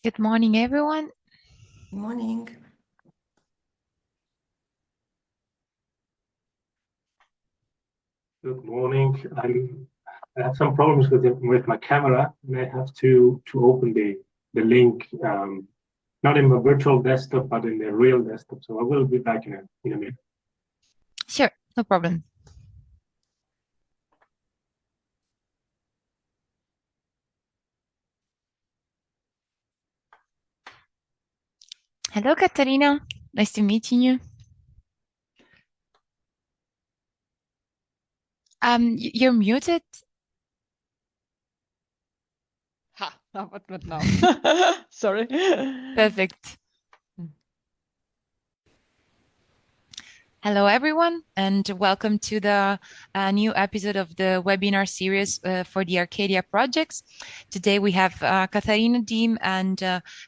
Good morning, everyone. Good morning. Good morning. I have some problems with my camera, and I have to open the link, not in my virtual desktop, but in the real desktop. So I will be back in a minute. Sure, no problem. Hello, Katharina. Nice to meet you. You're muted. Ha, what now? Sorry. Perfect. Hello, everyone, and welcome to the new episode of the webinar series for the Arcadia projects. Today we have Katharina Deim and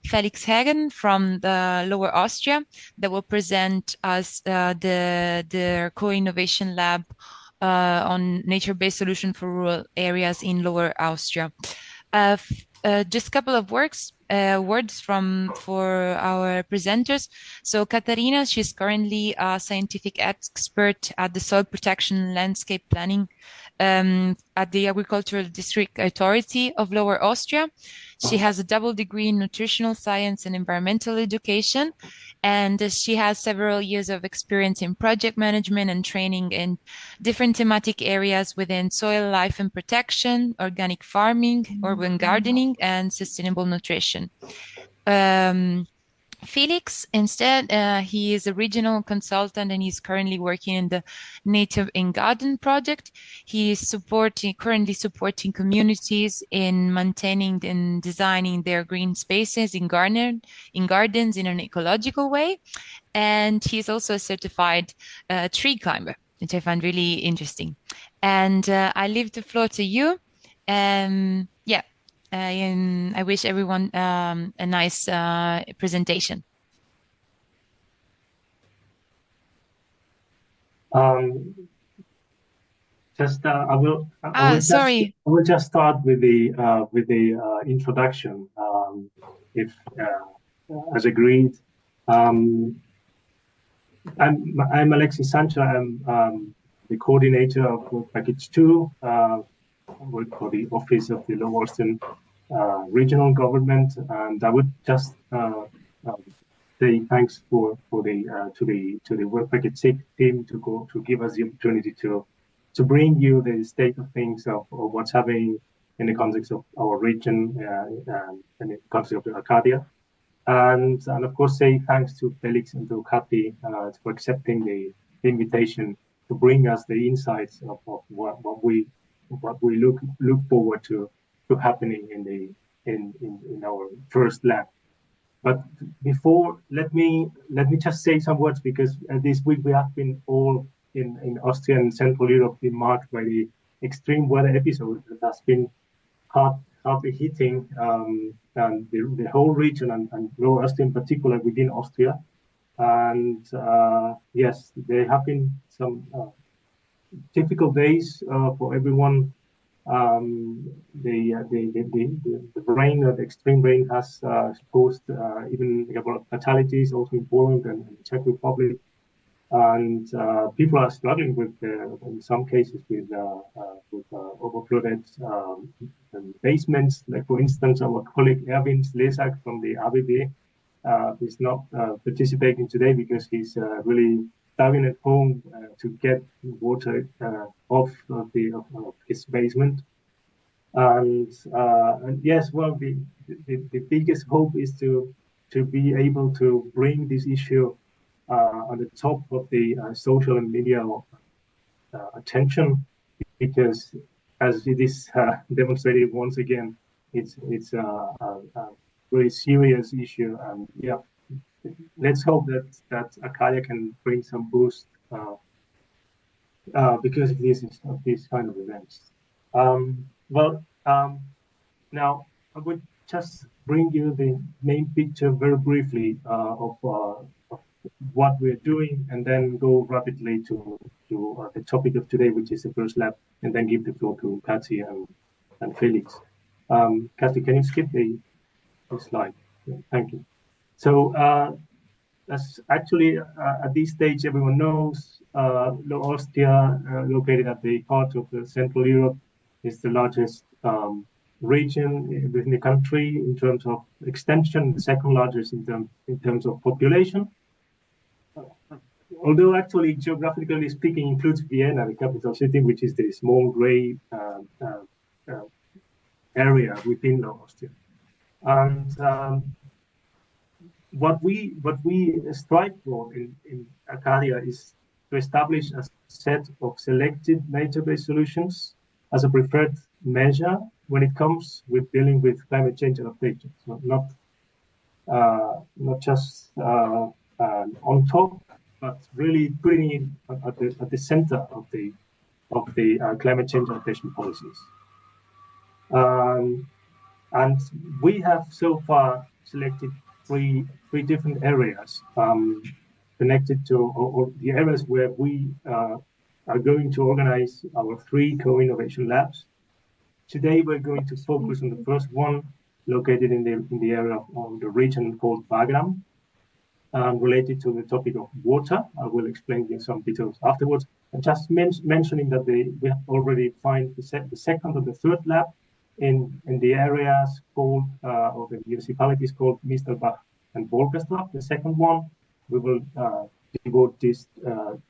Felix Hagen from the Lower Austria that will present us their co-innovation lab on nature-based solution for rural areas in Lower Austria. Just a couple of words for our presenters. So Katharina, she's currently a scientific expert at the soil protection landscape planning at the Agricultural District Authority of Lower Austria. She has a double degree in nutritional science and environmental education, and she has several years of experience in project management and training in different thematic areas within soil life and protection, organic farming, urban gardening, and sustainable nutrition. Felix, instead, he is a regional consultant and he's currently working in the Native in Garden project. He is currently supporting communities in maintaining and designing their green spaces in gardens in an ecological way. And he's also a certified tree climber, which I find really interesting. And I leave the floor to you. I wish everyone a nice presentation. I will just start with the introduction, if as agreed. I'm Alexis Sancho. I'm the coordinator of Package 2. I work for the Office of the Lower Austrian Regional Government, and I would just say thanks to the Work Package 6 team to give us the opportunity to bring you the state of things of what's happening in the context of our region and in the context of Arcadia. And of course, say thanks to Felix and to Kathy for accepting the invitation to bring us the insights of what we look forward to happening in our first lab. But before, let me just say some words, because this week we have been all in Austria and Central Europe been marked by the extreme weather episode that has been hardly hitting and the whole region and Lower Austria in particular within Austria. And yes, there have been some difficult days for everyone. The rain, the extreme rain has caused even a couple of fatalities also in Poland and the Czech Republic. And people are struggling with, in some cases, with overflooded basements. Like, for instance, our colleague Erwin Slesak from the ABB is not participating today because he's really diving at home to get water off of his basement. And yes, well, the biggest hope is to be able to bring this issue on the top of the social and media attention, because as it is demonstrated once again, it's a very serious issue. And yeah, let's hope that Arcadia can bring some boost because of these kind of events. Now I would just bring you the main picture very briefly of what we're doing, and then go rapidly to the topic of today, which is the first lab, and then give the floor to Kathy and Felix. Kathy, can you skip the slide? Thank you. So as actually at this stage, everyone knows Lower Austria, located at the heart of the Central Europe, is the largest region within the country in terms of extension, the second largest in terms of population. Although actually geographically speaking includes Vienna, the capital city, which is the small gray area within Lower Austria. And what we strive for in Acadia is to establish a set of selected nature-based solutions as a preferred measure when it comes with dealing with climate change adaptation. So not just on top, but really putting it at the center of the climate change adaptation policies. And we have so far selected three different areas connected to or the areas where we are going to organize our 3 co-innovation labs. Today we're going to focus on the first one, located in the area of the region called Wagram, related to the topic of water. I will explain in some details afterwards. And just mentioning that we have already found the second or the third lab in the areas called, or the municipalities called Mistelbach and Wolkersdorf. The second one, we will devote this to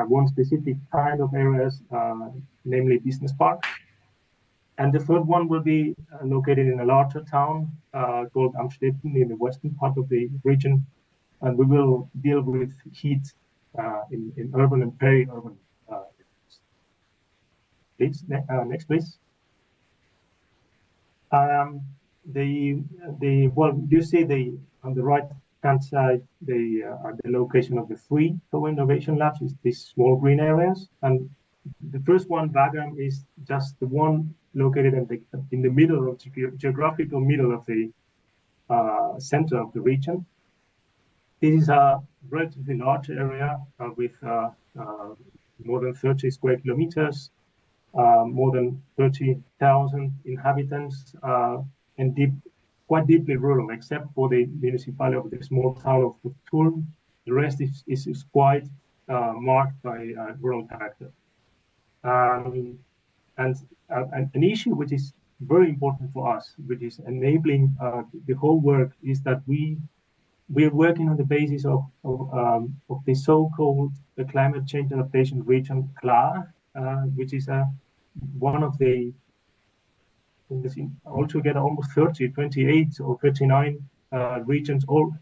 one specific kind of areas, namely business parks. And the third one will be located in a larger town called Amstetten in the western part of the region. And we will deal with heat in urban and peri-urban areas. Please, next, please. Well, you see on the right-hand side the location of the 3 co-innovation labs is these small green areas, and the first one, Wagram, is just the one located in the middle of geographical middle of the center of the region. This is a relatively large area with more than 30 square kilometers. More than 30,000 inhabitants, and quite deeply rural, except for the municipality of the small town of Turn. The rest is quite marked by rural character. And an issue which is very important for us, which is enabling the whole work, is that we're working on the basis of the so-called climate change adaptation region CLAR, which is one of the, altogether almost 28 or 39 regions all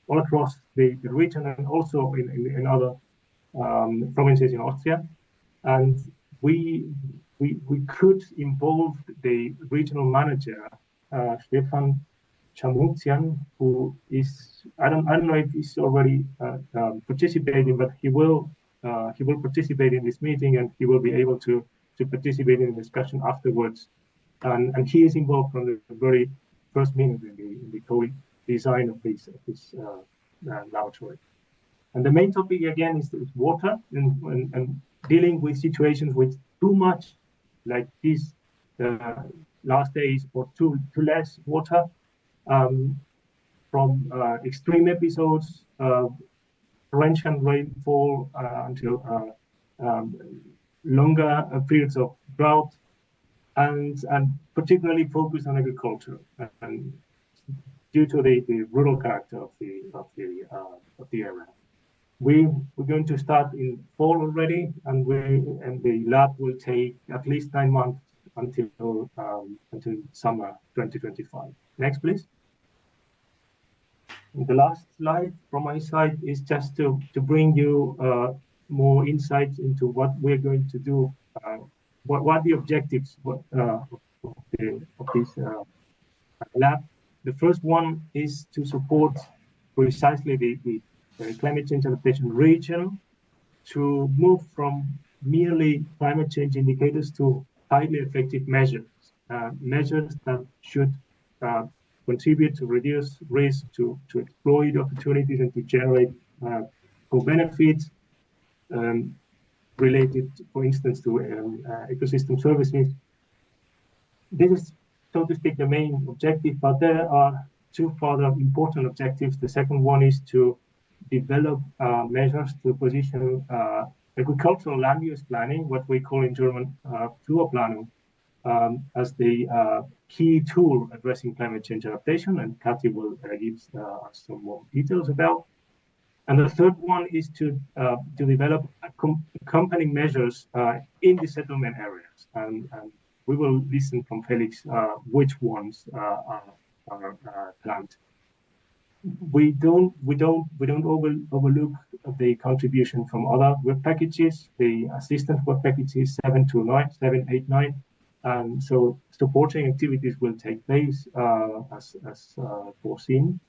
across the region, and also in other provinces in Austria. And we could involve the regional manager, Stefan Chamutian, who is, I don't know if he's already participating, but he will participate in this meeting, and he will be able to participate in the discussion afterwards. And he is involved from the very first minute in the co-design of this laboratory. And the main topic again is water, and dealing with situations with too much, like these last days, or too less water, from extreme episodes, torrential rainfall, until longer periods of drought, and particularly focused on agriculture, and due to the rural character of the area. We're going to start in fall already, and the lab will take at least 9 months until summer 2025. Next, please. The last slide from my side is just to bring you more insights into what we're going to do, what are the objectives of this lab. The first one is to support precisely the climate change adaptation region to move from merely climate change indicators to highly effective measures, measures that should contribute to reduce risk, to exploit opportunities, and to generate co-benefits related, for instance, to ecosystem services. This is, so to speak, the main objective, but there are two further important objectives. The second one is to develop measures to position agricultural land use planning, what we call in German Flurplanung, as the key tool addressing climate change adaptation, and Kathy will give us some more details about. And the third one is to develop accompanying measures in the settlement areas, and we will listen from Felix which ones are planned. We don't overlook the contribution from other work packages, the assistance work packages 7 to 9, 7, 8, 9. And so supporting activities will take place as foreseen.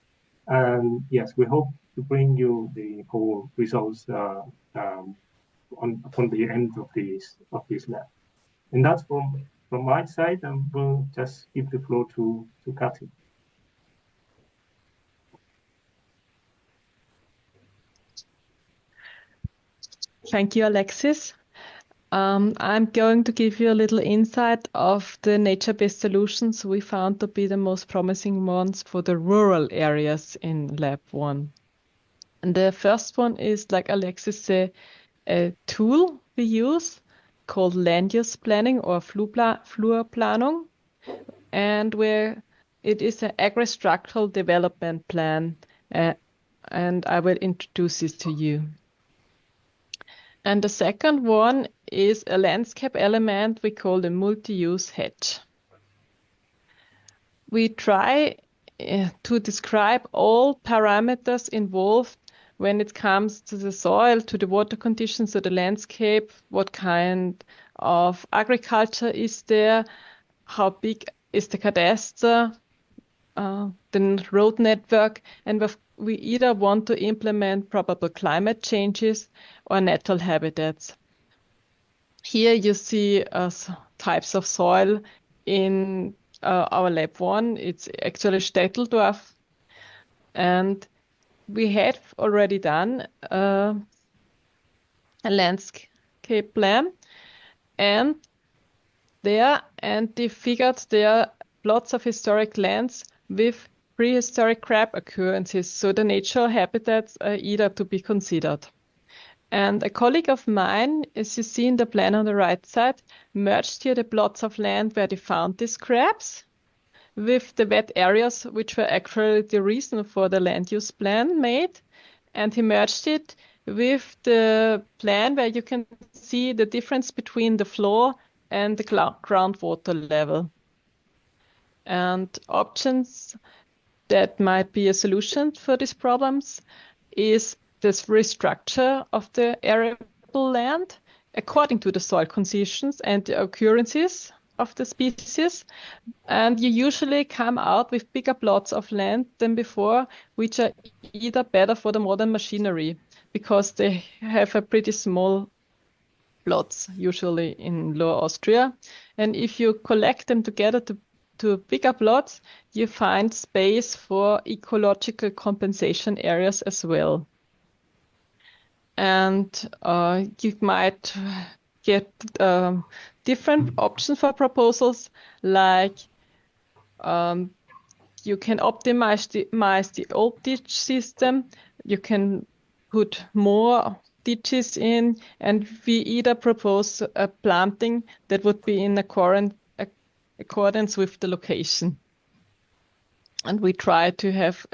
And yes, we hope to bring you the whole results upon the end of this lab. And that's from my side, and we'll just give the floor to Kathy. Thank you, Alexis. I'm going to give you a little insight of the nature-based solutions we found to be the most promising ones for the rural areas in Lab 1. And the first one is, like Alexis said, a tool we use called land use planning or Flurplanung, and where it is an agri-structural development plan, and I will introduce this to you. And the second one is a landscape element we call the multi-use hedge. We try to describe all parameters involved when it comes to the soil, to the water conditions of the landscape, what kind of agriculture is there, how big is the cadastre, the road network, and we either want to implement probable climate changes or natural habitats. Here you see types of soil in our Lab 1. It's actually Stetteldorf. And we have already done a landscape plan. And they figured there are plots of historic lands with prehistoric crab occurrences, so the natural habitats are either to be considered. And a colleague of mine, as you see in the plan on the right side, merged here the plots of land where they found these crabs with the wet areas, which were actually the reason for the land use plan made. And he merged it with the plan where you can see the difference between the floor and the groundwater level. And options that might be a solution for these problems is this restructure of the arable land according to the soil conditions and the occurrences of the species. And you usually come out with bigger plots of land than before, which are either better for the modern machinery because they have a pretty small plots, usually in Lower Austria. And if you collect them together to bigger plots, you find space for ecological compensation areas as well. And you might get different options for proposals, like you can optimize the old ditch system, you can put more ditches in, and we either propose a planting that would be in accordance with the location. And we try to have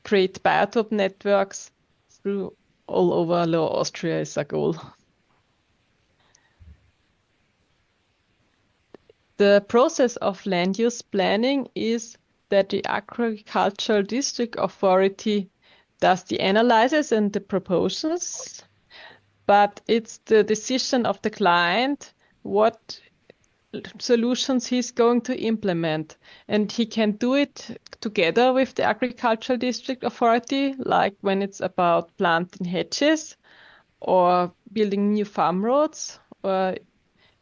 create biotope networks through all over Lower Austria is a goal. The process of land use planning is that the Agricultural District Authority does the analysis and the proposals, but it's the decision of the client what solutions he's going to implement. And he can do it together with the Agricultural District Authority, like when it's about planting hedges or building new farm roads or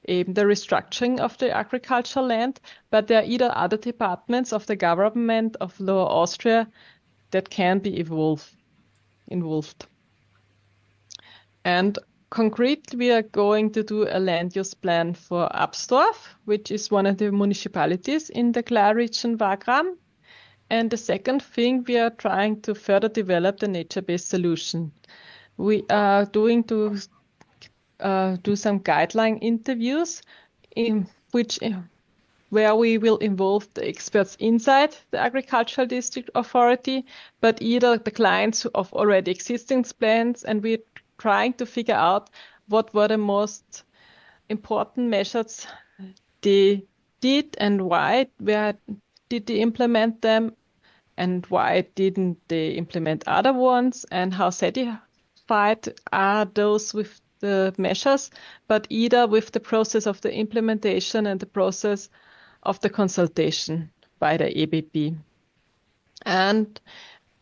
the restructuring of the agricultural land. But there are either other departments of the government of Lower Austria that can be involved. And concretely, we are going to do a land use plan for Absdorf, which is one of the municipalities in the Klar region Wagram. And the second thing, we are trying to further develop the nature-based solution. We are doing to do some guideline interviews in which where we will involve the experts inside the agricultural district authority, but either the clients of already existing plans, and we're trying to figure out what were the most important measures they did and why, where did they implement them, and why didn't they implement other ones, and how satisfied are those with the measures, but either with the process of the implementation and the process of the consultation by the EBP. And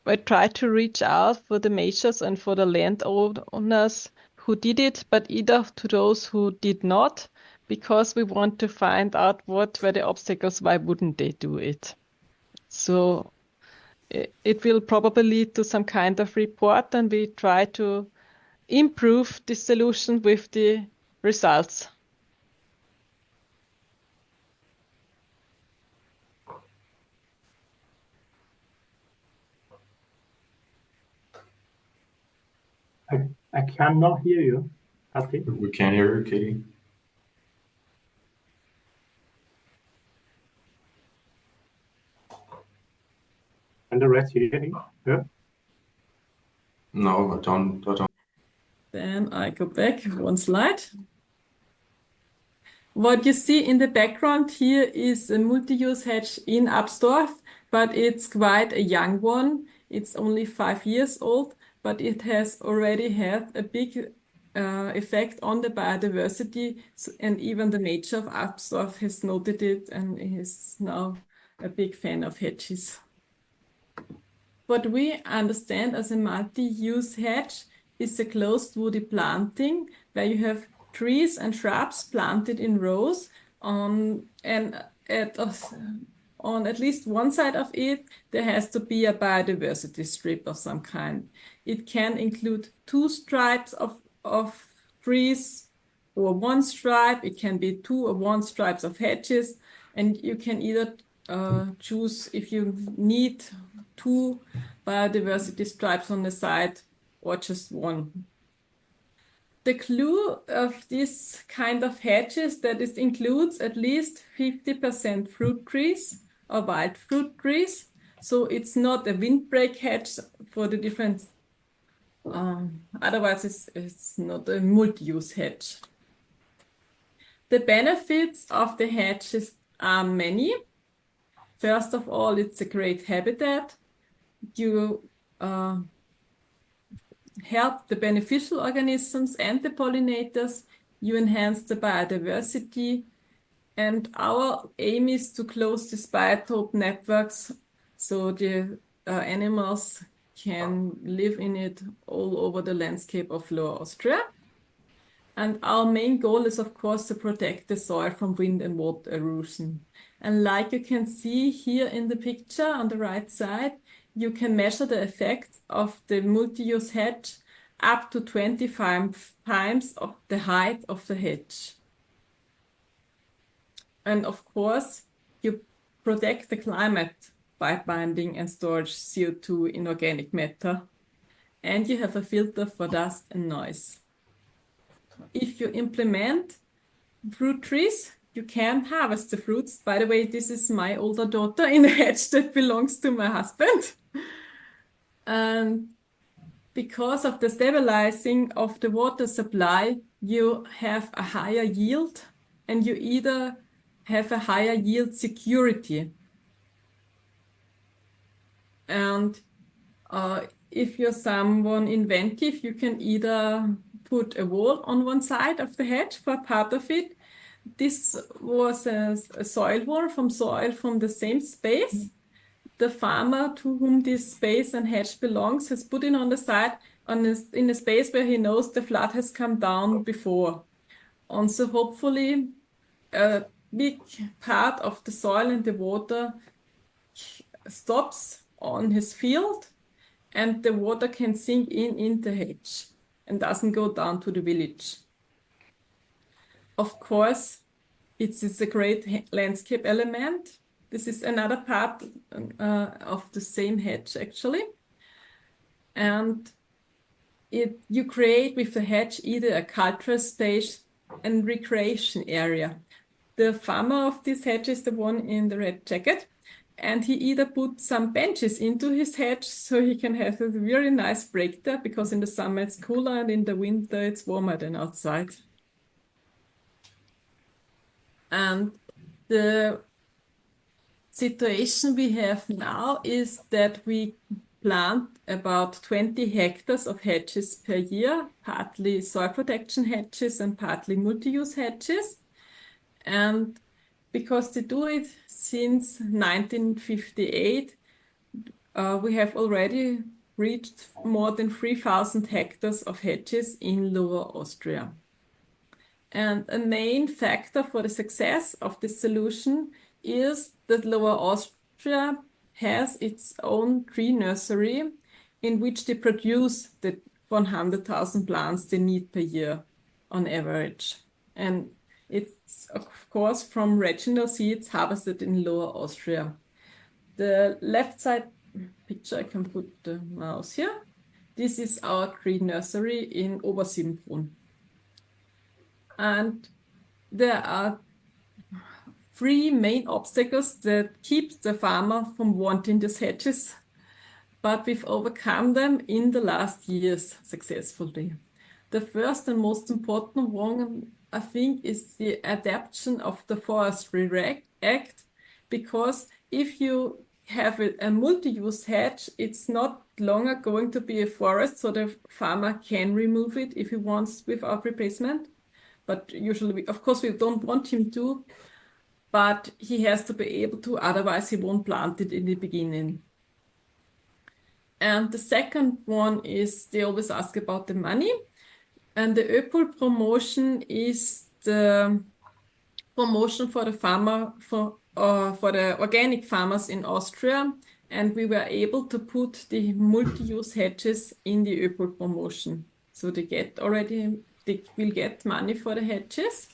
I try to reach out for the measures and for the landowners who did it, but either to those who did not, because we want to find out what were the obstacles, why wouldn't they do it. So it will probably lead to some kind of report, and we try to improve the solution with the results. I cannot hear you, Kathy. We can't hear you, Katie. And the rest hearing? Yeah? No, I don't. Then I go back one slide. What you see in the background here is a multi-use hedge in Absdorf, but it's quite a young one. It's only 5 years old, but it has already had a big effect on the biodiversity, and even the nature of Absdorf has noted it and is now a big fan of hedges. What we understand as a multi-use hedge is a closed woody planting where you have trees and shrubs planted in rows on at least one side of it, there has to be a biodiversity strip of some kind. It can include 2 stripes of trees or 1 stripe. It can be 2 or 1 stripes of hedges, and you can either choose if you need 2 biodiversity stripes on the side or just 1. The clue of this kind of hedges that it includes at least 50% fruit trees or wild fruit trees. So it's not a windbreak hedge for the different, otherwise it's not a multi-use hedge. The benefits of the hedges are many. First of all, it's a great habitat. You help the beneficial organisms and the pollinators. You enhance the biodiversity. And our aim is to close these biotope networks so the animals can live in it all over the landscape of Lower Austria. And our main goal is, of course, to protect the soil from wind and water erosion. And like you can see here in the picture on the right side, you can measure the effect of the multi-use hedge up to 25 times of the height of the hedge. And of course, you protect the climate by binding and storage CO2 in organic matter. And you have a filter for dust and noise. If you implement fruit trees, you can harvest the fruits. By the way, this is my older daughter in a hedge that belongs to my husband. And because of the stabilizing of the water supply, you have a higher yield, and you either have a higher yield security. And if you're someone inventive, you can either put a wall on one side of the hedge for part of it. This was a soil wall from soil from the same space. The farmer to whom this space and hedge belongs has put it on the side in a space where he knows the flood has come down before. And so hopefully a big part of the soil and the water stops on his field, and the water can sink in the hedge and doesn't go down to the village. Of course, it is a great landscape element. This is another part of the same hedge, actually. And you create with the hedge either a cultural space and recreation area. The farmer of this hedge is the one in the red jacket, and he either put some benches into his hedge so he can have a very nice break there, because in the summer it's cooler and in the winter it's warmer than outside. And the situation we have now is that we plant about 20 hectares of hedges per year, partly soil protection hedges and partly multi-use hedges. And because they do it since 1958, we have already reached more than 3,000 hectares of hedges in Lower Austria. And a main factor for the success of this solution is that Lower Austria has its own tree nursery in which they produce the 100,000 plants they need per year on average. And it's, of course, from regional seeds harvested in Lower Austria. The left side picture, I can put the mouse here. This is our tree nursery in Obersiebenbrunn. And there are 3 main obstacles that keep the farmer from wanting these hedges, but we've overcome them in the last years successfully. The first and most important one, I think, is the adaptation of the Forestry Act, because if you have a multi-use hedge, it's not longer going to be a forest, so the farmer can remove it if he wants without replacement. But usually, of course, we don't want him to, but he has to be able to, otherwise he won't plant it in the beginning. And the second one is they always ask about the money. And the Ökol promotion is the promotion for the farmer, for the organic farmers in Austria. And we were able to put the multi-use hedges in the Ökol promotion. So they will get money for the hedges.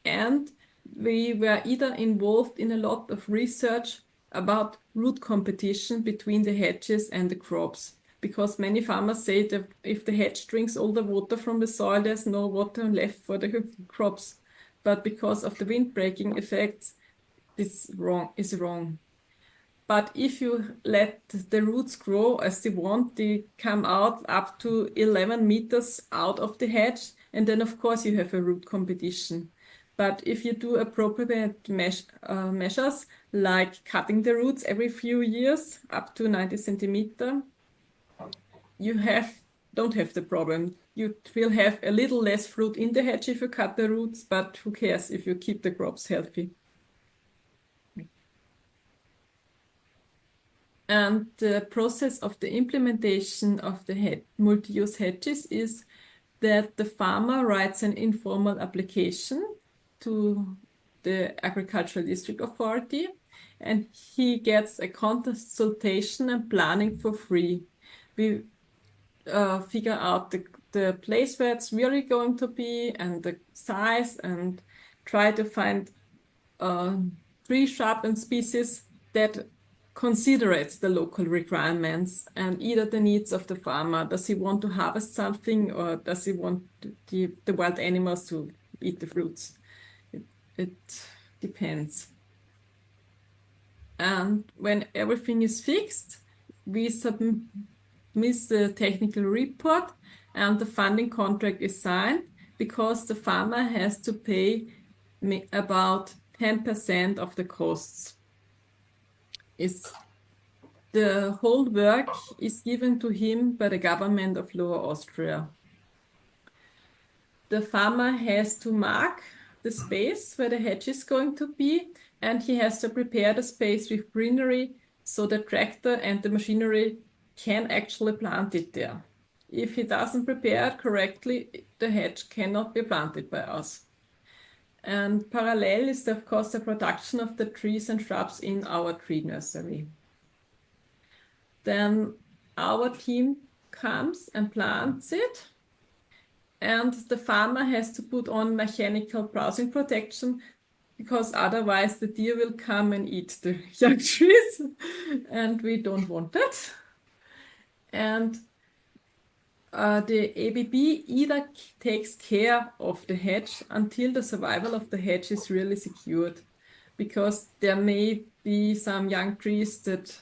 And we were either involved in a lot of research about root competition between the hedges and the crops, because many farmers say that if the hedge drinks all the water from the soil, there's no water left for the crops. But because of the windbreaking effects, this is wrong. But if you let the roots grow as they want, they come out up to 11 meters out of the hedge, and then of course you have a root competition. But if you do appropriate measures, like cutting the roots every few years up to 90 centimeter, you don't have the problem. You will have a little less fruit in the hedge if you cut the roots, but who cares if you keep the crops healthy? And the process of the implementation of the multi-use hedges is that the farmer writes an informal application to the Agricultural District Authority, and he gets a consultation and planning for free. We figure out the place where it's really going to be and the size, and try to find tree, shrub, and species that considerates the local requirements and either the needs of the farmer. Does he want to harvest something, or does he want the wild animals to eat the fruits? It depends. And when everything is fixed, we submit the technical report and the funding contract is signed, because the farmer has to pay about 10% of the costs. The whole work is given to him by the government of Lower Austria. The farmer has to mark the space where the hedge is going to be, and he has to prepare the space with greenery so the tractor and the machinery can actually plant it there. If he doesn't prepare it correctly, the hedge cannot be planted by us. And parallel is, of course, the production of the trees and shrubs in our tree nursery. Then our team comes and plants it, and the farmer has to put on mechanical browsing protection because otherwise the deer will come and eat the young trees, and we don't want that. And the ABB either takes care of the hedge until the survival of the hedge is really secured, because there may be some young trees that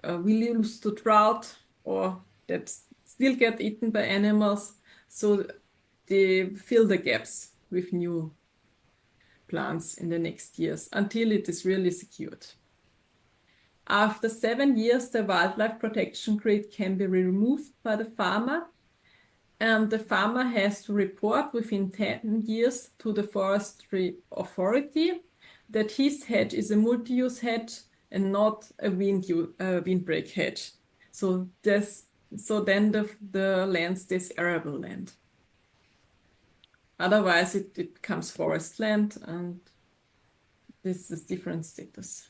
will lose to drought or that still get eaten by animals, so they fill the gaps with new plants in the next years until it is really secured. After 7 years, the wildlife protection grid can be removed by the farmer, and the farmer has to report within 10 years to the forestry authority that his hedge is a multi-use hedge and not a windbreak hedge. So then the land stays arable land. Otherwise, it becomes forest land, and this is different status.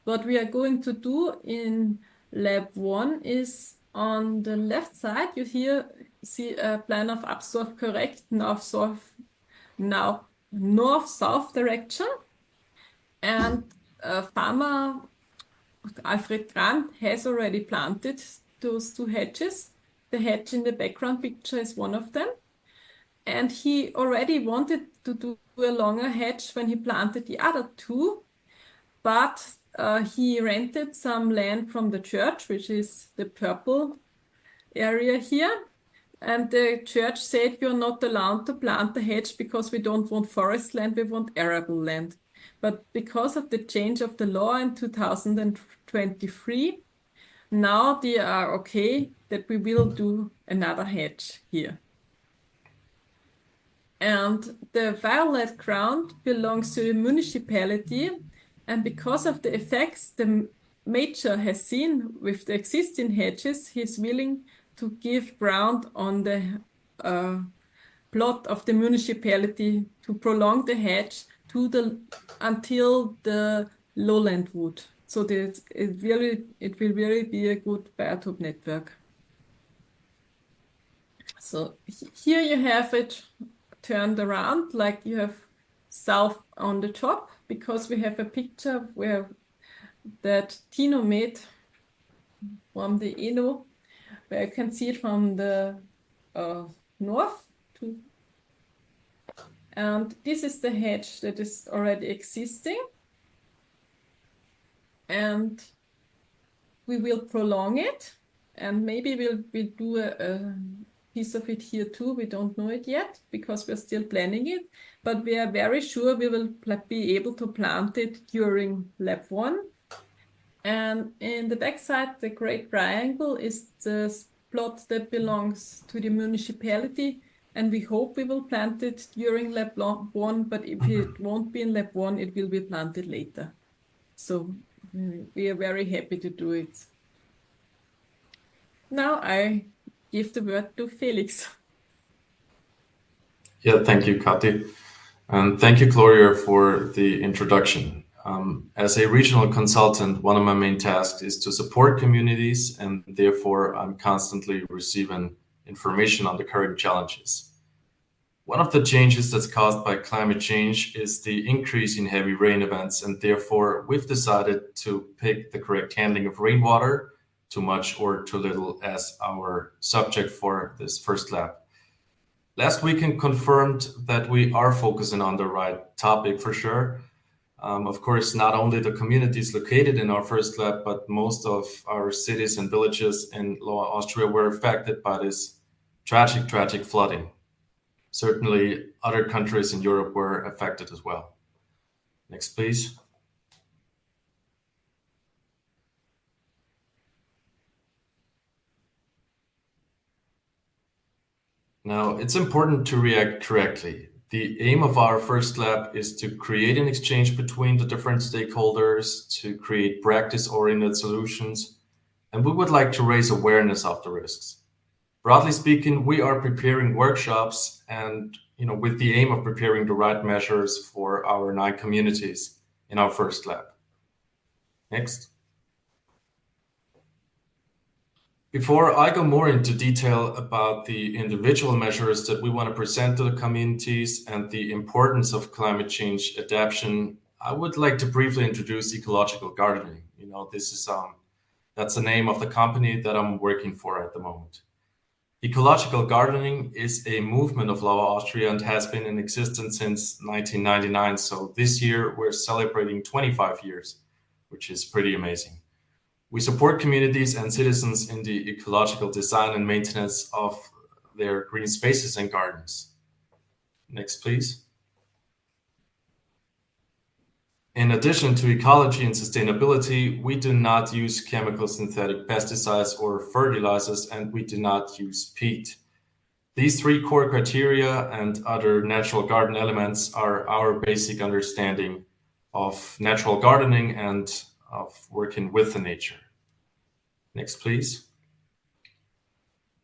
What we are going to do in lab 1 is on the left side, you here see a plan of absorb correct north-south direction. And farmer Alfred Grant has already planted those 2 hedges. The hedge in the background picture is one of them. And he already wanted to do a longer hedge when he planted the other 2, but he rented some land from the church, which is the purple area here. And the church said, you're not allowed to plant the hedge because we don't want forest land, we want arable land. But because of the change of the law in 2023, now they are okay that we will do another hedge here. And the violet ground belongs to the municipality, and because of the effects the major has seen with the existing hedges, he's willing to give ground on the plot of the municipality to prolong the hedge until the lowland wood, so that it will really be a good biotope network. So here you have it turned around, like you have south on the top, because we have a picture where that Tino made from the Eno, where you can see it from the north to, and this is the hedge that is already existing, and we will prolong it, and maybe we'll do a piece of it here too. We don't know it yet because we're still planning it, but we are very sure we will be able to plant it during lab 1. And in the backside, the great triangle is the plot that belongs to the municipality, and we hope we will plant it during lab 1, but if it won't be in lab 1, it will be planted later. So we are very happy to do it. Now I give the word to Felix. Yeah, thank you, Kati. And thank you, Gloria, for the introduction. As a regional consultant, one of my main tasks is to support communities, and therefore I'm constantly receiving information on the current challenges. One of the changes that's caused by climate change is the increase in heavy rain events, and therefore we've decided to pick the correct handling of rainwater, too much or too little, as our subject for this first lab. Last weekend confirmed that we are focusing on the right topic for sure. Of course, not only the communities located in our first lab, but most of our cities and villages in Lower Austria were affected by this tragic flooding. Certainly, other countries in Europe were affected as well. Next, please. Now, it's important to react correctly. The aim of our first lab is to create an exchange between the different stakeholders, to create practice-oriented solutions, and we would like to raise awareness of the risks. Broadly speaking, we are preparing workshops and with the aim of preparing the right measures for our 9 communities in our first lab. Next. Before I go more into detail about the individual measures that we want to present to the communities and the importance of climate change adaptation, I would like to briefly introduce ecological gardening. This is that's the name of the company that I'm working for at the moment. Ecological gardening is a movement of Lower Austria and has been in existence since 1999. So this year we're celebrating 25 years, which is pretty amazing. We support communities and citizens in the ecological design and maintenance of their green spaces and gardens. Next, please. In addition to ecology and sustainability, we do not use chemical synthetic pesticides or fertilizers, and we do not use peat. These three core criteria and other natural garden elements are our basic understanding of natural gardening and of working with the nature. Next, please.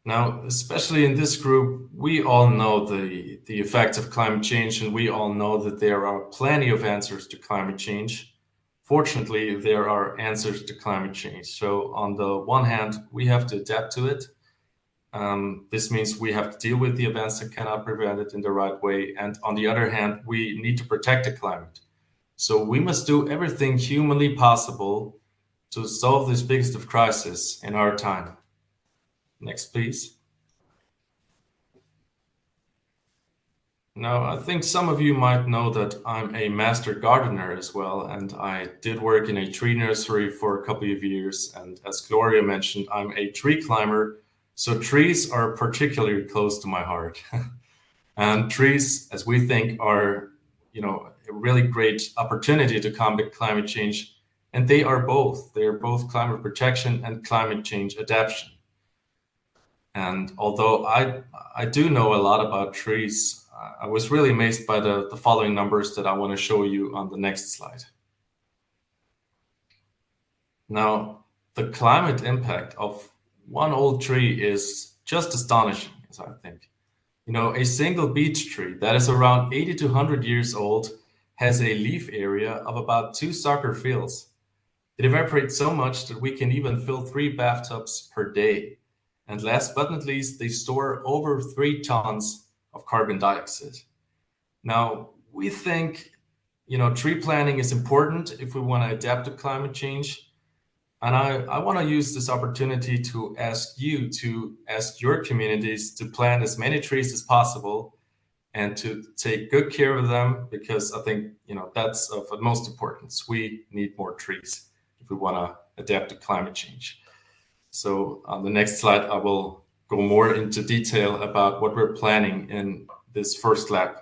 Now, especially in this group, we all know the effects of climate change, and we all know that there are plenty of answers to climate change. Fortunately, there are answers to climate change. So on the one hand, we have to adapt to it. This means we have to deal with the events that cannot prevent it in the right way. And on the other hand, we need to protect the climate. So we must do everything humanly possible to solve this biggest of crises in our time. Next, please. Now, I think some of you might know that I'm a master gardener as well, and I did work in a tree nursery for a couple of years. And as Gloria mentioned, I'm a tree climber, so trees are particularly close to my heart. And trees, as we think, are, a really great opportunity to combat climate change, and they are both. They are both climate protection and climate change adaptation. And although I do know a lot about trees, I was really amazed by the following numbers that I want to show you on the next slide. Now, the climate impact of one old tree is just astonishing, as I think. A single beech tree that is around 80 to 100 years old has a leaf area of about 2 soccer fields. It evaporates so much that we can even fill 3 bathtubs per day. And last but not least, they store over 3 tons of carbon dioxide. Now, we think, tree planting is important if we want to adapt to climate change. And I want to use this opportunity to ask you to ask your communities to plant as many trees as possible and to take good care of them, because I think, that's of utmost importance. We need more trees if we want to adapt to climate change. So on the next slide, I will go more into detail about what we're planning in this first lab.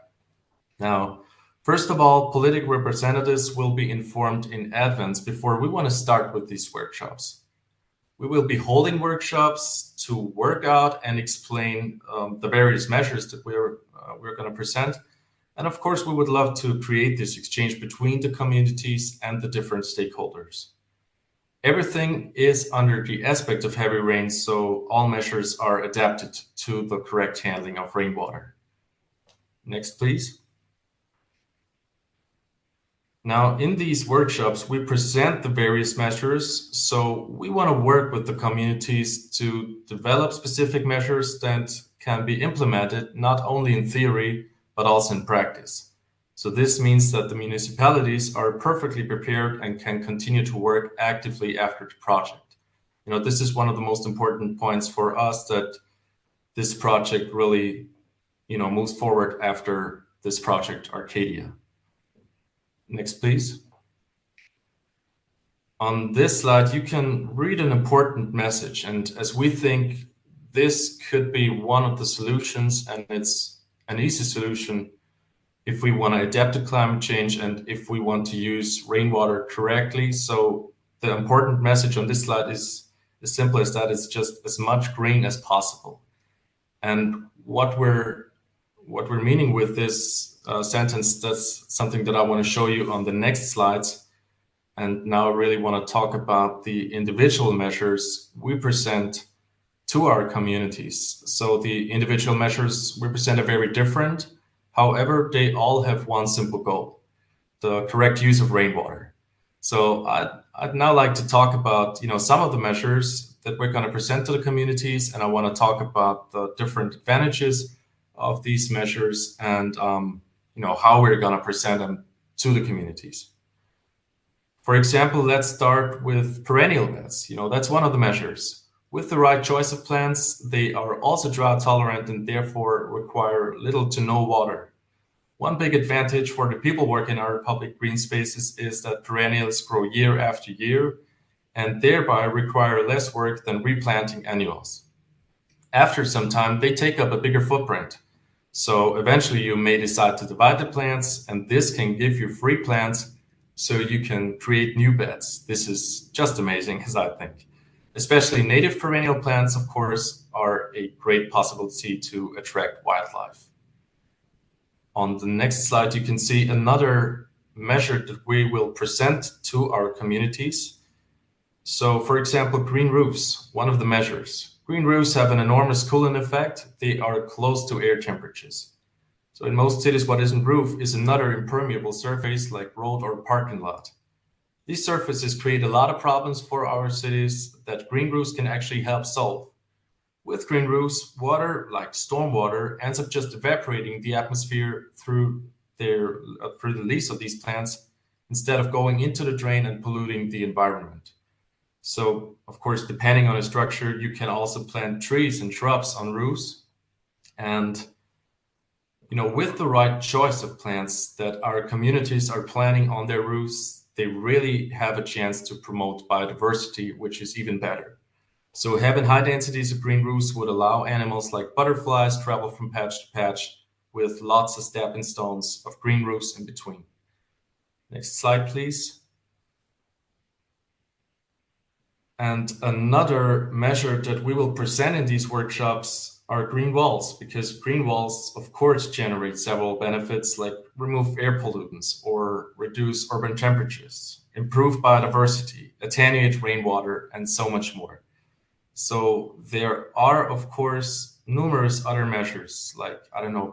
Now, first of all, political representatives will be informed in advance before we want to start with these workshops. We will be holding workshops to work out and explain the various measures that we're going to present. And of course, we would love to create this exchange between the communities and the different stakeholders. Everything is under the aspect of heavy rain, so all measures are adapted to the correct handling of rainwater. Next, please. Now, in these workshops, we present the various measures. So we want to work with the communities to develop specific measures that can be implemented not only in theory, but also in practice. So this means that the municipalities are perfectly prepared and can continue to work actively after the project. This is one of the most important points for us, that this project really, moves forward after this project Arcadia. Next, please. On this slide, you can read an important message. And as we think this could be one of the solutions, and it's an easy solution if we want to adapt to climate change and if we want to use rainwater correctly. So the important message on this slide is as simple as that: it's just as much green as possible. And what we're meaning with this sentence, that's something that I want to show you on the next slides. And now I really want to talk about the individual measures we present to our communities. So the individual measures we present are very different. However, they all have one simple goal: the correct use of rainwater. So I'd now like to talk about, some of the measures that we're going to present to the communities, and I want to talk about the different advantages of these measures and how we're going to present them to the communities. For example, let's start with perennial beds. That's one of the measures. With the right choice of plants, they are also drought tolerant and therefore require little to no water. One big advantage for the people working in our public green spaces is that perennials grow year after year and thereby require less work than replanting annuals. After some time, they take up a bigger footprint. So eventually you may decide to divide the plants, and this can give you free plants so you can create new beds. This is just amazing, as I think. Especially native perennial plants, of course, are a great possibility to attract wildlife. On the next slide, you can see another measure that we will present to our communities. So, for example, green roofs, one of the measures. Green roofs have an enormous cooling effect. They are close to air temperatures. So in most cities, what isn't roof is another impermeable surface like road or parking lot. These surfaces create a lot of problems for our cities that green roofs can actually help solve. With green roofs, water, like stormwater, ends up just evaporating the atmosphere through the leaves of these plants instead of going into the drain and polluting the environment. So, of course, depending on the structure, you can also plant trees and shrubs on roofs. And, with the right choice of plants that our communities are planting on their roofs, they really have a chance to promote biodiversity, which is even better. So having high densities of green roofs would allow animals like butterflies travel from patch to patch with lots of stepping stones of green roofs in between. Next slide, please. And another measure that we will present in these workshops are green walls, because green walls, of course, generate several benefits like remove air pollutants or reduce urban temperatures, improve biodiversity, attenuate rainwater, and so much more. So there are, of course, numerous other measures like,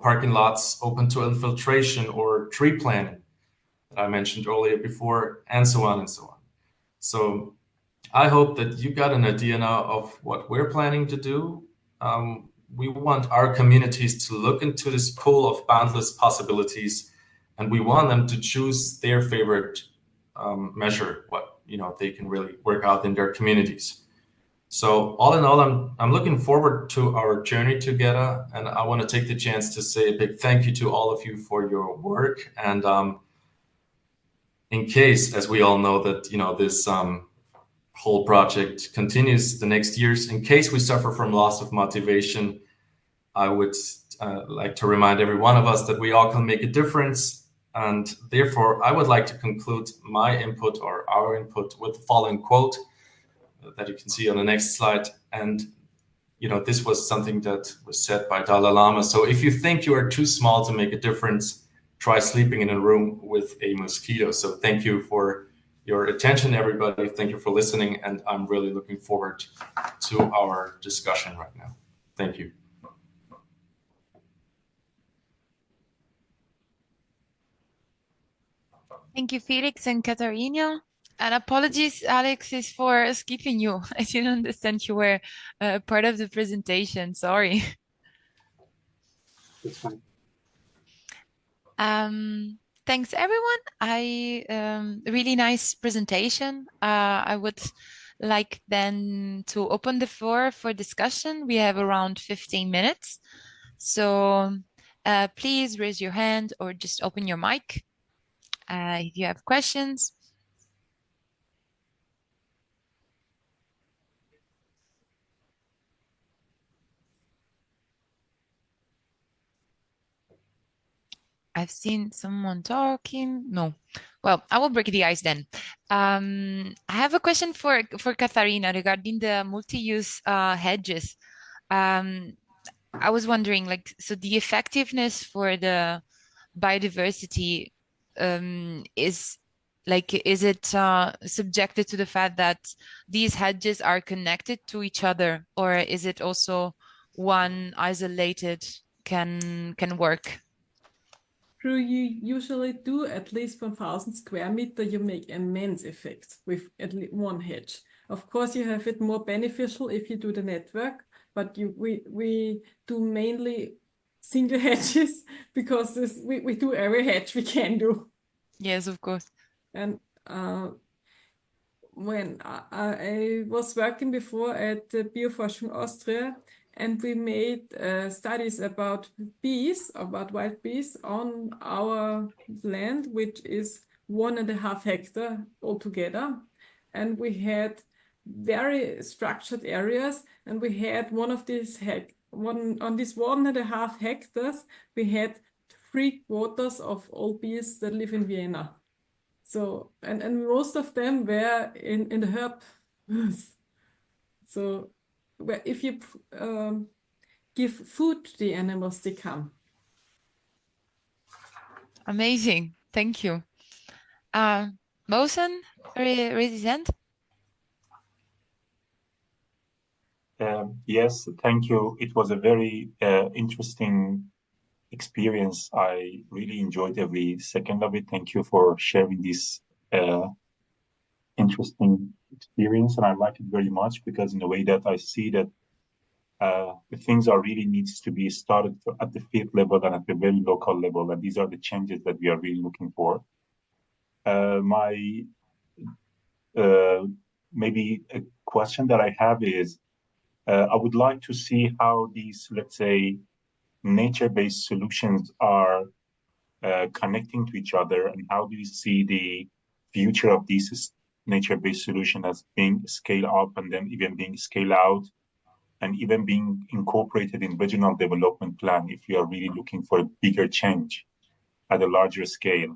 parking lots open to infiltration or tree planting that I mentioned earlier before, and so on and so on. So I hope that you got an idea now of what we're planning to do. We want our communities to look into this pool of boundless possibilities, and we want them to choose their favorite measure, what they can really work out in their communities. So all in all, I'm looking forward to our journey together, and I want to take the chance to say a big thank you to all of you for your work. And in case, as we all know, that this whole project continues the next years, in case we suffer from loss of motivation, I would like to remind every one of us that we all can make a difference. And therefore, I would like to conclude my input or our input with the following quote that you can see on the next slide. And, this was something that was said by Dalai Lama. So if you think you are too small to make a difference, try sleeping in a room with a mosquito. So thank you for your attention, everybody. Thank you for listening. And I'm really looking forward to our discussion right now. Thank you. Thank you, Felix and Katharina. And apologies, Alexis, for skipping you. I didn't understand you were part of the presentation. Sorry. That's fine. Thanks, everyone. Really nice presentation. I would like then to open the floor for discussion. We have around 15 minutes. So please raise your hand or just open your mic if you have questions. I've seen someone talking. No. Well, I will break the ice then. I have a question for Katharina regarding the multi-use hedges. I was wondering, so the effectiveness for the biodiversity is it subjected to the fact that these hedges are connected to each other, or is it also one isolated can work? You usually do at least 1,000 square meter, you make immense effects with at least one hedge. Of course, you have it more beneficial if you do the network, but we do mainly single hedges because we do every hedge we can do. Yes, of course. And when I was working before at the Bioforschung Austria, and we made studies about bees, about wild bees on our land, which is 1.5 hectare altogether. And we had very structured areas, and we had on this 1.5 hectares, we had 3/4 of all bees that live in Vienna. So, and most of them were in the herb. So, if you give food to the animals, they come. Amazing. Thank you. Mosen, raise his hand. Yes, thank you. It was a very interesting experience. I really enjoyed every second of it. Thank you for sharing this interesting experience. And I like it very much because in a way that I see that the things are really needs to be started at the field level and at the very local level. And these are the changes that we are really looking for. My maybe a question that I have is, I would like to see how these, let's say, nature-based solutions are connecting to each other, and how do you see the future of these nature-based solutions as being scaled up and then even being scaled out and even being incorporated in regional development plan if you are really looking for a bigger change at a larger scale?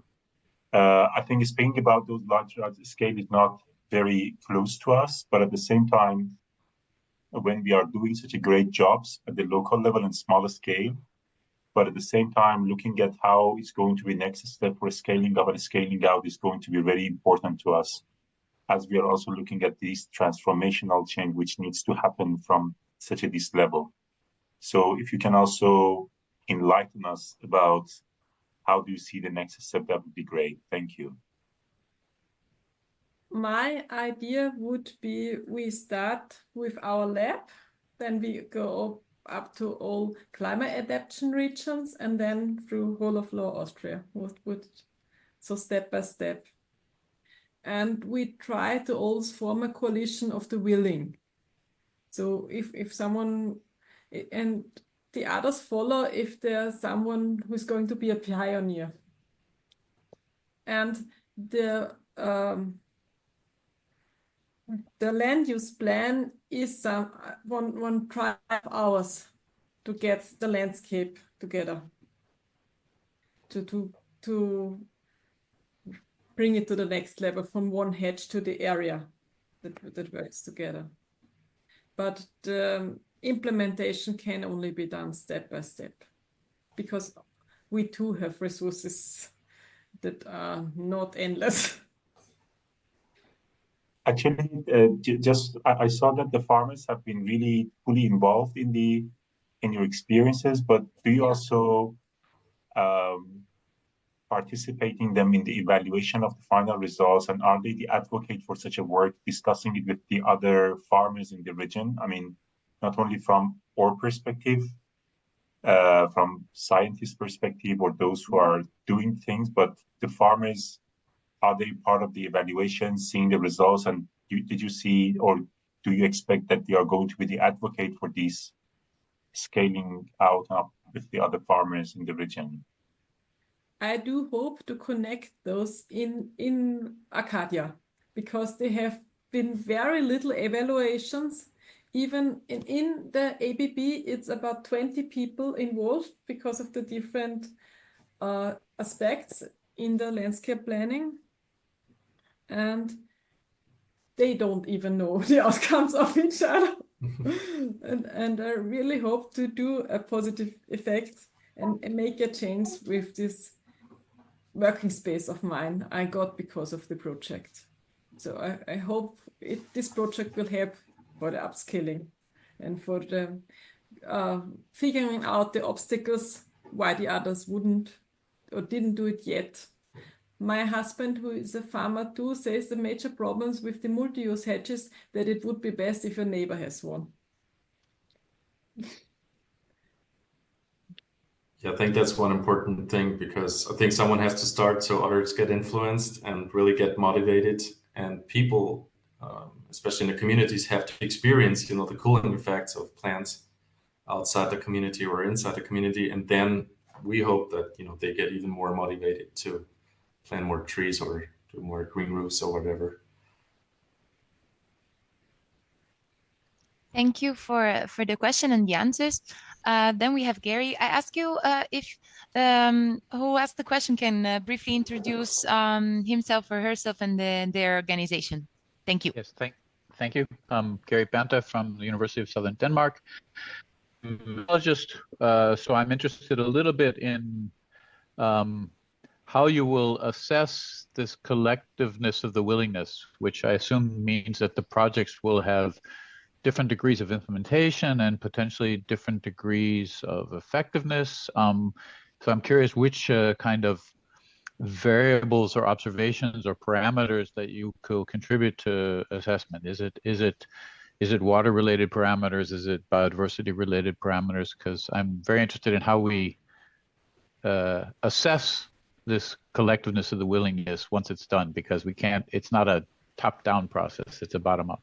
I think speaking about those larger scale is not very close to us, but at the same time, when we are doing such a great jobs at the local level and smaller scale, but at the same time, looking at how it's going to be next step for scaling up and scaling out is going to be very important to us, as we are also looking at this transformational change which needs to happen from such a this level. So if you can also enlighten us about how do you see the next step, that would be great. Thank you. My idea would be we start with our lab, then we go up to all climate adaptation regions, and then through whole of Lower Austria. So step by step. And we try to always form a coalition of the willing. So if someone, and the others follow if there's someone who's going to be a pioneer. And the land use plan is one try of ours to get the landscape together, to bring it to the next level from one hedge to the area that works together. But the implementation can only be done step by step because we too have resources that are not endless. Actually, I saw that the farmers have been really fully involved in your experiences, but do you also participating them in the evaluation of the final results, and are they the advocate for such a work, discussing it with the other farmers in the region? I mean, not only from our perspective, from scientist perspective or those who are doing things, but the farmers, are they part of the evaluation, seeing the results? And did you see, or do you expect that they are going to be the advocate for this scaling out up with the other farmers in the region? I do hope to connect those in Arcadia because they have been very little evaluations. Even in the ABB, it's about 20 people involved because of the different aspects in the landscape planning. And they don't even know the outcomes of each other. and I really hope to do a positive effect and make a change with this working space of mine I got because of the project. So I hope this project will help for the upskilling and for the figuring out the obstacles why the others wouldn't or didn't do it yet. my husband, who is a farmer too, says the major problems with the multi-use hedges, that it would be best if your neighbor has one. Yeah, I think that's one important thing, because I think someone has to start so others get influenced and really get motivated. And people, especially in the communities, have to experience, the cooling effects of plants outside the community or inside the community. And then we hope that, they get even more motivated to plant more trees or do more green roofs or whatever. Thank you for the question and the answers. Then we have Gary. I ask you if who asked the question can briefly introduce himself or herself and their organization. Thank you. Yes, thank you. Gary Banta from the University of Southern Denmark. So I'm interested a little bit in how you will assess this collectiveness of the willingness, which I assume means that the projects will have different degrees of implementation and potentially different degrees of effectiveness. So I'm curious which kind of variables or observations or parameters that you could contribute to assessment. Is it water-related parameters? Is it biodiversity-related parameters? Because I'm very interested in how we assess this collectiveness of the willingness once it's done, because it's not a top-down process, it's a bottom-up.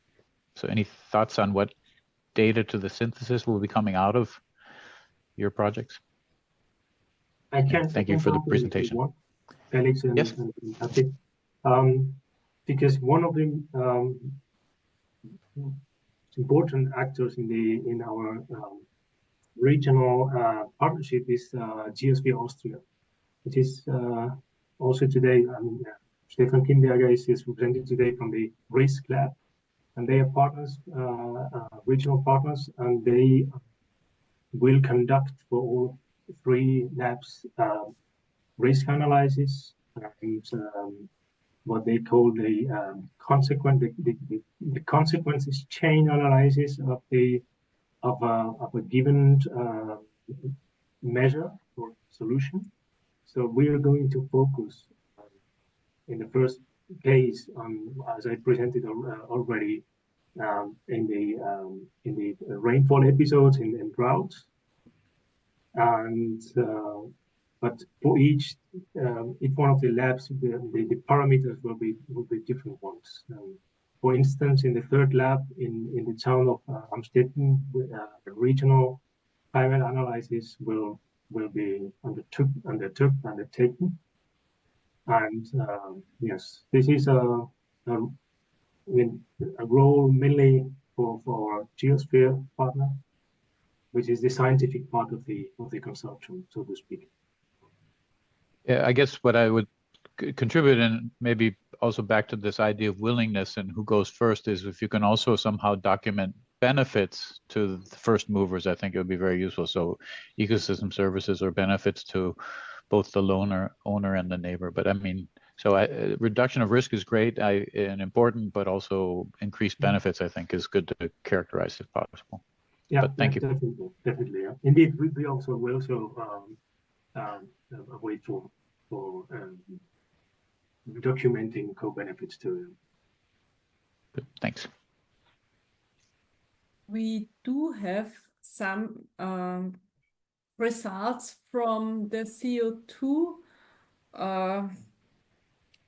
So any thoughts on what data to the synthesis will be coming out of your projects? Thank you for the presentation. Felix and, yes. and Kathy. Because one of the important actors in our regional partnership is GSV Austria, which is also today, Stefan Kimberger is represented today from the Risk Lab, and they are partners, regional partners, and they will conduct for all 3 labs risk analysis and what they call the consequences chain analysis of a given measure or solution. So we are going to focus in the first case on, as I presented already, in the rainfall episodes in droughts, and but for each one of the labs, the parameters will be different ones. For instance, in the 3rd lab in the town of Amstetten, the regional climate analysis will be undertaken. And yes, this is a role mainly for our geosphere partner, which is the scientific part of the consortium, so to speak. Yeah, I guess what I would contribute, and maybe also back to this idea of willingness and who goes first, is if you can also somehow document benefits to the first movers, I think it would be very useful. So ecosystem services or benefits to both the owner and the neighbor. But I mean, so reduction of risk is great and important, but also increased benefits, I think, is good to characterize if possible. Yeah, but thank you. Definitely. Yeah. Indeed, we also a way for documenting co-benefits too. Good, thanks. We do have some results from the CO2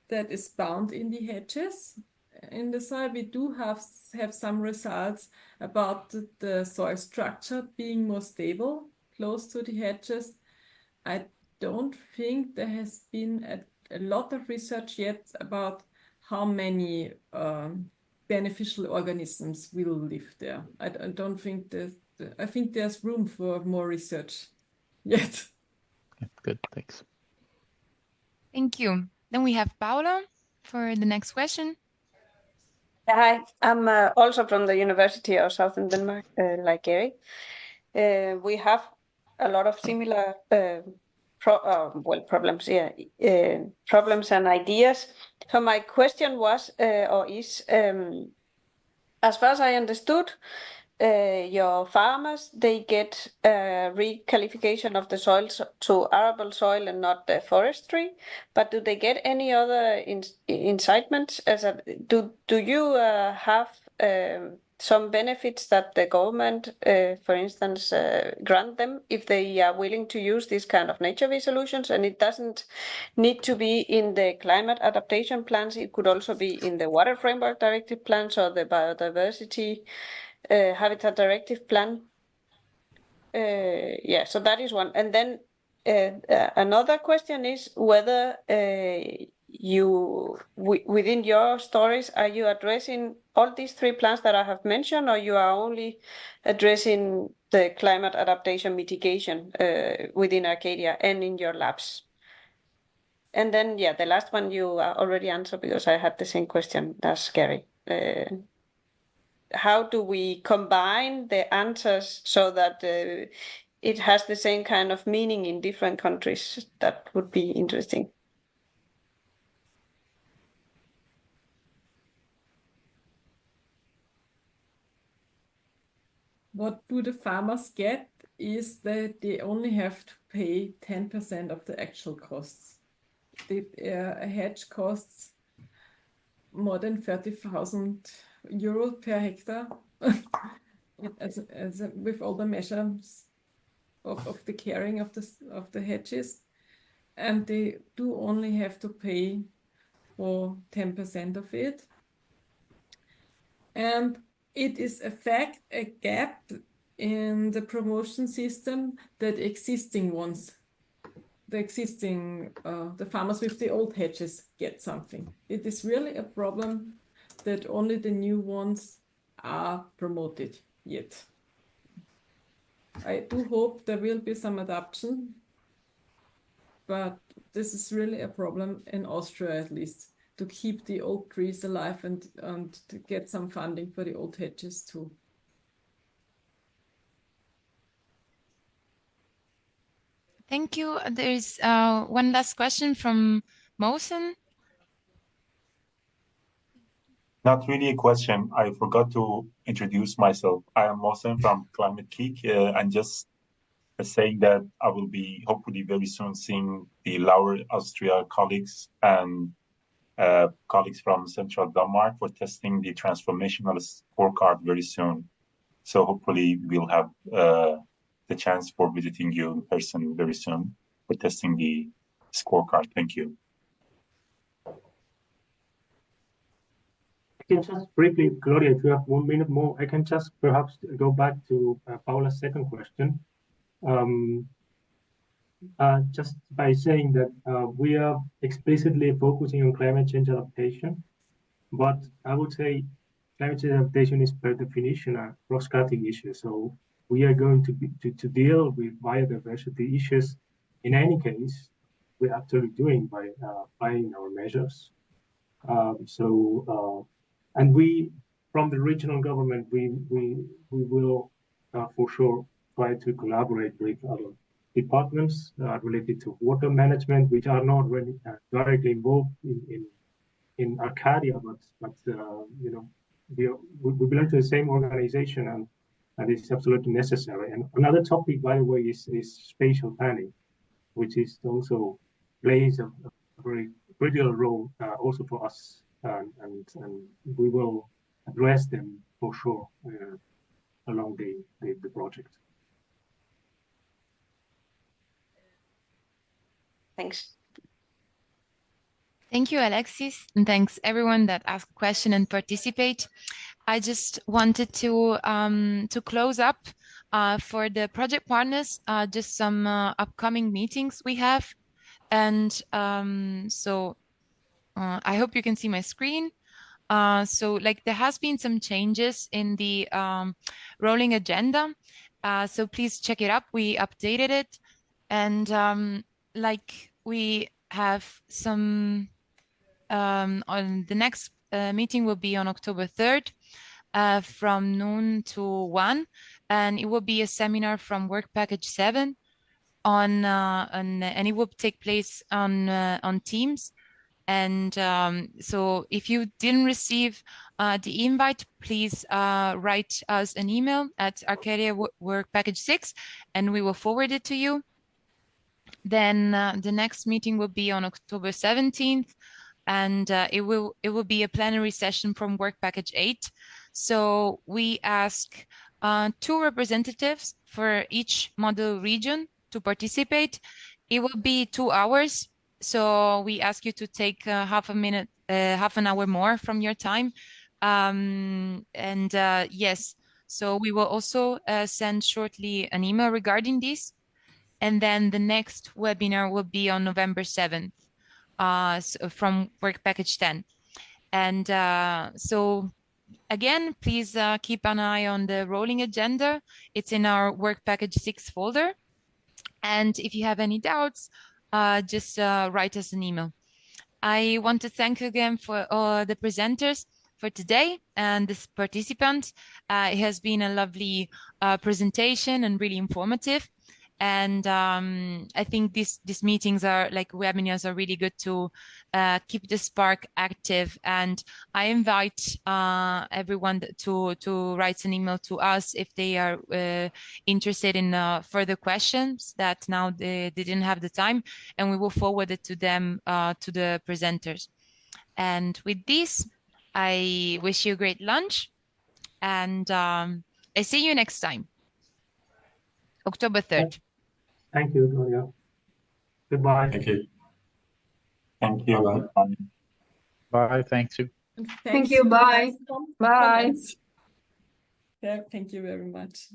that is bound in the hedges in the soil. We do have some results about the soil structure being more stable close to the hedges. I don't think there has been a lot of research yet about how many beneficial organisms will live there. I don't think I think there's room for more research yet. Good, thanks. Thank you. Then we have Paula for the next question. Hi, I'm also from the University of Southern Denmark, like Gary. We have a lot of similar problems, problems and ideas. So my question was, or is, as far as I understood, your farmers, they get a requalification of the soil to arable soil and not the forestry. But do they get any other incitements? Do you have some benefits that the government, for instance, grant them if they are willing to use these kind of nature-based solutions? And it doesn't need to be in the climate adaptation plans. It could also be in the water framework directive plans or the biodiversity habitat directive plan. Yeah, so that is one. And then another question is whether within your stories, are you addressing all these three plans that I have mentioned, or you are only addressing the climate adaptation mitigation within Arcadia and in your labs? And then, yeah, the last one you already answered because I had the same question as Gary. How do we combine the answers so that it has the same kind of meaning in different countries? That would be interesting. What do the farmers get is that they only have to pay 10% of the actual costs. The hedge costs more than 30,000 euros per hectare with all the measures of the caring of the hedges, and they do only have to pay for 10% of it. And it is a fact, a gap in the promotion system that existing ones, the farmers with the old hedges get something. It is really a problem that only the new ones are promoted yet. I do hope there will be some adoption, but this is really a problem in Austria, at least, to keep the old trees alive and to get some funding for the old hedges too. Thank you. There's one last question from Mosen. Not really a question. I forgot to introduce myself. I am Mohsen from Climate Geek, and just saying that I will be hopefully very soon seeing the Lower Austria colleagues and colleagues from Central Denmark for testing the transformational scorecard very soon. So hopefully we'll have the chance for visiting you in person very soon for testing the scorecard. Thank you. I can just briefly, Gloria, if you have 1 minute more, I can just perhaps go back to Paula's second question. Just by saying that we are explicitly focusing on climate change adaptation, but I would say climate change adaptation is per definition a cross-cutting issue. So we are going to deal with biodiversity issues in any case. We're actually doing by applying our measures. And we, from the regional government, we will for sure try to collaborate with other departments related to water management, which are not really directly involved in Arcadia, but you know, we belong to the same organization, and it's absolutely necessary. And another topic, by the way, is spatial planning, which is also plays a very critical role also for us, and we will address them for sure along the project. Thanks. Thank you, Alexis, and thanks everyone that asked a question and participate. I just wanted to close up for the project partners, just some upcoming meetings we have, and so I hope you can see my screen. So like there has been some changes in the rolling agenda, so please check it up. We updated it, and like we have some on the next meeting will be on October 3rd from noon to 1, and it will be a seminar from Work Package 7 and it will take place on Teams. And so if you didn't receive the invite, please write us an email at Arcadia Work Package 6, and we will forward it to you. Then the next meeting will be on October 17th, and it will be a plenary session from Work Package 8. So we ask 2 representatives for each model region to participate. It will be 2 hours. So we ask you to take half an hour more from your time. Yes, so we will also send shortly an email regarding this. And then the next webinar will be on November 7th so from Work Package 10. And so again, please keep an eye on the rolling agenda. It's in our Work Package 6 folder. And if you have any doubts, just write us an email. I want to thank again for the presenters for today and this participant. It has been a lovely presentation and really informative. And I think these meetings are like webinars are really good to keep the spark active. And I invite everyone to write an email to us if they are interested in further questions that now they didn't have the time, and we will forward it to them, to the presenters. And with this, I wish you a great lunch, and I see you next time, October 3rd. Thank you, Gloria. Goodbye. Thank you. Thank you. Bye-bye. Bye. Thanks you. Thank you. Bye. Bye. Yeah, thank you very much.